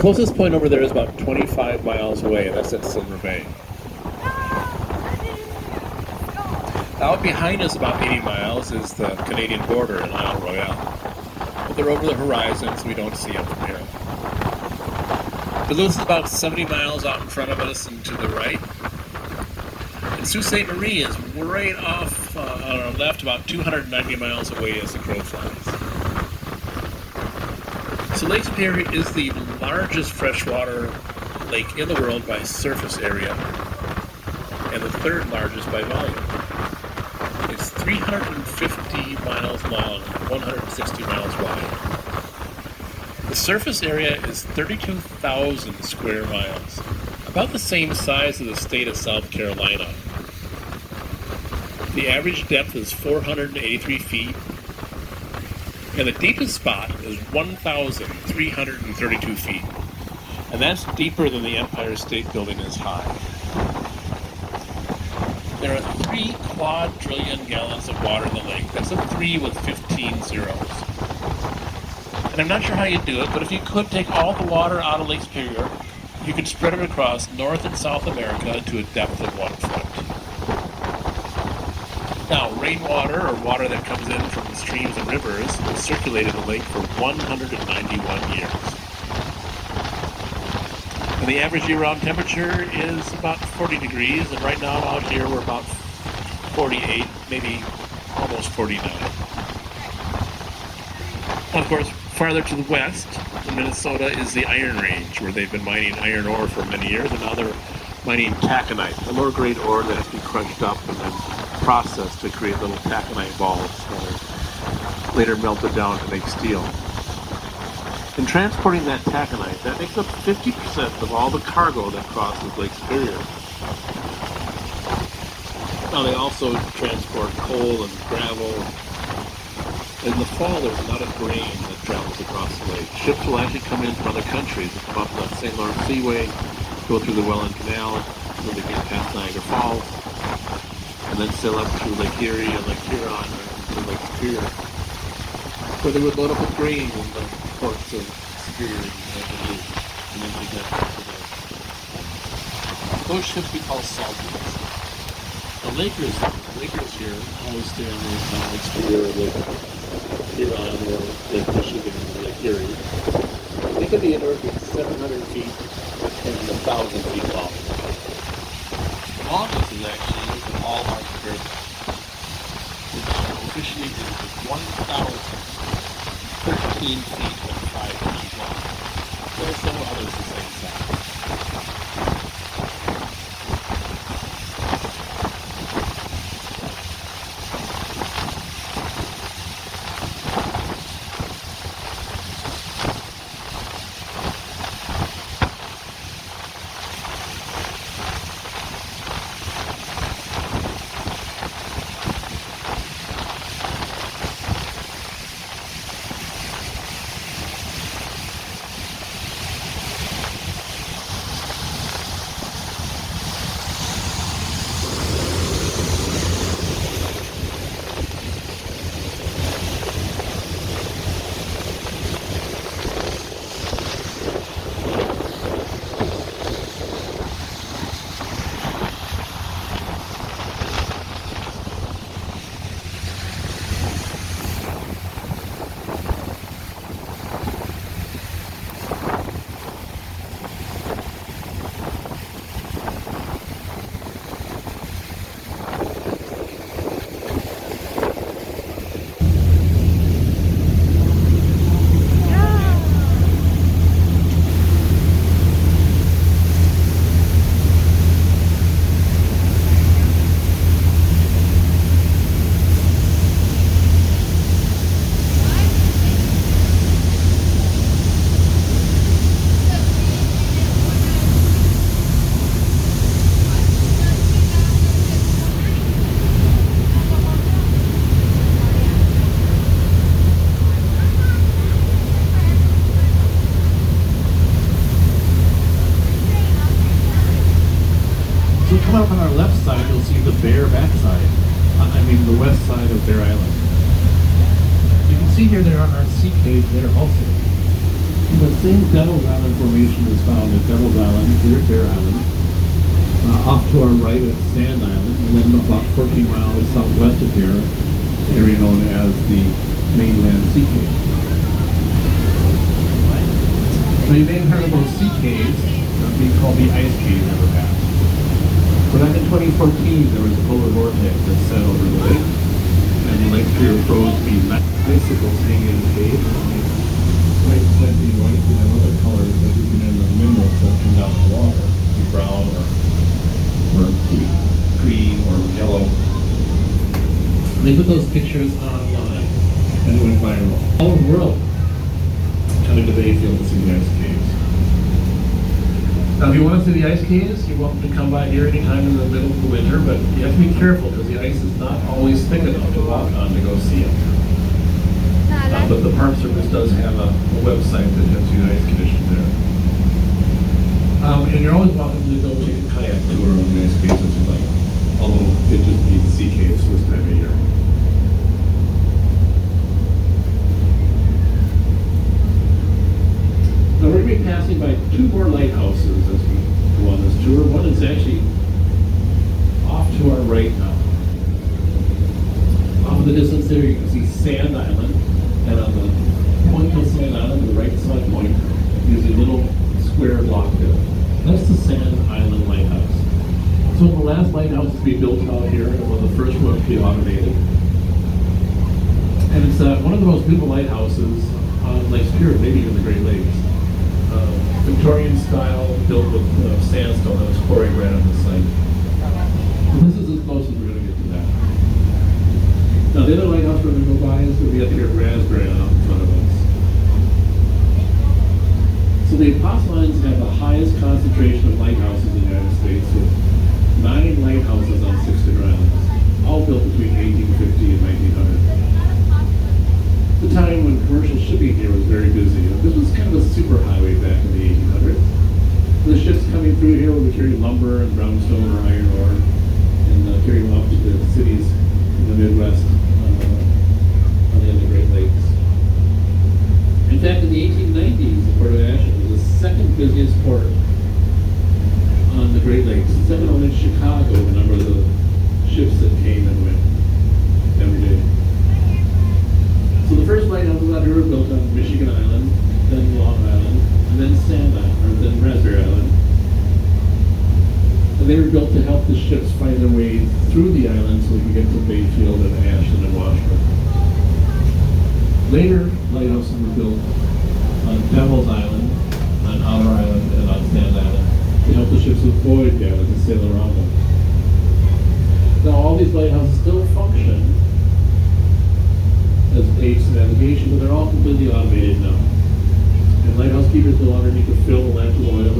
closest point over there is about 25 miles away, and that's at Silver Bay. Out behind us about 80 miles is the Canadian border in Isle Royale. But they're over the horizon, so we don't see them from here. Duluth is about 70 miles out in front of us and to the right. And Sault Ste. Marie is right off on our left, about 290 miles away as the crow flies. So Lake Superior is the largest freshwater lake in the world by surface area, and the third largest by volume. It's 350 miles long, 160 miles wide. The surface area is 32,000 square miles, about the same size as the state of South Carolina. The average depth is 483 feet, and the deepest spot is 1,332 feet, and that's deeper than the Empire State Building is high. There are 3 quadrillion gallons of water in the lake. That's a 3 with 15 zeros. And I'm not sure how you do it, but if you could take all the water out of Lake Superior, you could spread it across North and South America to a depth of 1 foot. Now, rainwater, or water that comes in from the streams and rivers, will circulate in the lake for 191 years. And the average year-round temperature is about 40 degrees, and right now out here we're about 48, maybe almost 49. Of course, farther to the west, in Minnesota, is the Iron Range, where they've been mining iron ore for many years, and now they're mining taconite, a lower-grade ore that has to be crunched up and then processed to create little taconite balls that are later melted down to make steel. In transporting that taconite, that makes up 50% of all the cargo that crosses Lake Superior. Now they also transport coal and gravel. In the fall, there's a lot of grain that travels across the lake. Ships will actually come in from other countries and come up the St. Lawrence Seaway, go through the Welland Canal, where they get past Niagara Falls, and then sail up through Lake Erie and Lake Huron to Lake Superior, where they would load up with grain in the ports of Superior and Duluth, and then they get back to there. Those ships we call saltboats. The Lakers here always stay on Lake Superior or Lake Huron or Lake Michigan or Lake Erie. They could be anywhere between 700 feet and 1,000 feet long. The longest is actually the Hallmark River, which officially is 1,013 feet and 5 inches long. There are several others the same size. come up on our left side, you'll see the Bear backside. The west side of Bear Island. You can see here there are sea caves there also. The same Devil's Island formation is found at Devil's Island, Cedar Fair Island. Off to our right is Sand Island, and then about 14 miles southwest of here, an area known as the Mainland Sea Cave. So you may have heard of those sea caves being called the ice caves in the past. So back in 2014, there was a polar vortex that set over the lake, and the lake pier froze to be icicles hanging in the cave. White, slightly white, and then other colors that you can in the minerals that come down the water, be brown or green or yellow. They put those pictures online and it went viral. All over the world coming to Bayfield to see the ice caves. Now, if you want to see the ice caves, you're welcome to come by here anytime in the middle of the winter, but you have to be careful because the ice is not always thick enough to walk on to go see it. But the Park Service does have a website that has you ice conditions there. And you're always welcome to go take a kayak tour on the ice caves if you like. Although it just needs sea caves this time of year. Now we're going to be passing by two more lighthouses as we go on this tour. One is actually off to our right now. Off in the distance there you can see Sand Island. And on the point of Sand Island, the right side point, is a little square block there. That's the Sand Island Lighthouse. So the last lighthouse to be built out here, and one of the first ones to be automated. And it's one of the most beautiful lighthouses on Lake Superior, maybe even the Great Lakes. Victorian style, built with sandstone that was quarried right on the site. And this is as close as we're going to get to that. Now the other lighthouse we're going to go by is going to be up here at Raspberry Island in front of us. So the Apostle Islands have the highest concentration of lighthouses in the United States, with 9 lighthouses on 6 different islands, all built between 1850 and 1900. The time when commercial shipping here was very busy. This was kind of a super highway back in the 1800s. The ships coming through here would carry lumber and brownstone or iron ore and carry them off to the cities in the Midwest on the end of the Great Lakes. In fact, in the 1890s, the Port of Ashland was the second busiest port on the Great Lakes, second only to Chicago, the number of the ships that came and went every day. So the first lighthouses out here were built on Michigan Island, then Long Island, and then Sand Island, or then Raspberry Island. And they were built to help the ships find their way through the island so they could get to Bayfield and Ashland and Washburn. Later, lighthouses were built on Devil's Island, on Outer Island, and on Sand Island to help the ships avoid damage and sail around them. Now all these lighthouses still function as aids to navigation, but they're all completely automated now. And lighthouse keepers no longer need to fill the lamp with oil